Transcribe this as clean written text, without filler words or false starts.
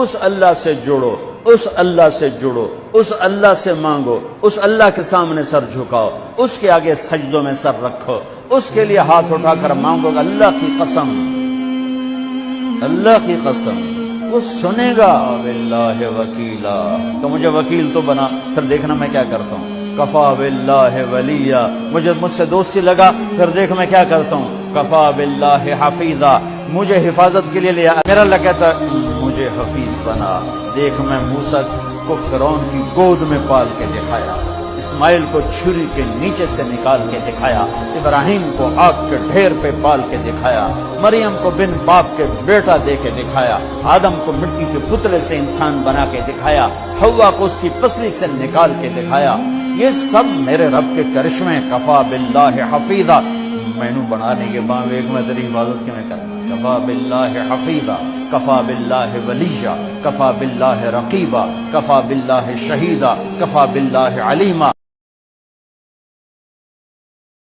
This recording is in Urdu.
اس اللہ سے جڑو، اس اللہ سے جڑو، اس اللہ سے مانگو، اس اللہ کے سامنے سر جھکاؤ، اس کے آگے سجدوں میں سر رکھو، اس کے لیے ہاتھ اٹھا کر مانگو گا۔ اللہ کی قسم، اللہ کی قسم وہ سنے گا۔ باللہ وکیلا، تو مجھے وکیل تو بنا، پھر دیکھنا میں کیا کرتا ہوں۔ کفا باللہ ولیہ، مجھ سے دوستی لگا، پھر دیکھ میں کیا کرتا ہوں۔ کفا باللہ حفیظا، مجھے حفاظت کے لیے لیا، میرا اللہ کہتا ہے مجھے حفیظ بنا۔ دیکھ میں موسیٰ کو فرعون کی گود میں پال کے دکھایا، اسماعیل کو چھری کے نیچے سے نکال کے دکھایا، ابراہیم کو آگ کے ڈھیر پہ پال کے دکھایا، مریم کو بن باپ کے بیٹا دے کے دکھایا، آدم کو مٹی کے پتلے سے انسان بنا کے دکھایا، حوا کو اس کی پسلی سے نکال کے دکھایا۔ یہ سب میرے رب کے کرشمے۔ کفا باللہ حفیظا، مینو بنانے کے باوجود میں تیری حفاظت کیوں کرنا۔ کفا باللہ حفیظا، کفا باللہ ولیہ، کفا باللہ رقیبا، کفا باللہ شہیدا، کفا باللہ علیما۔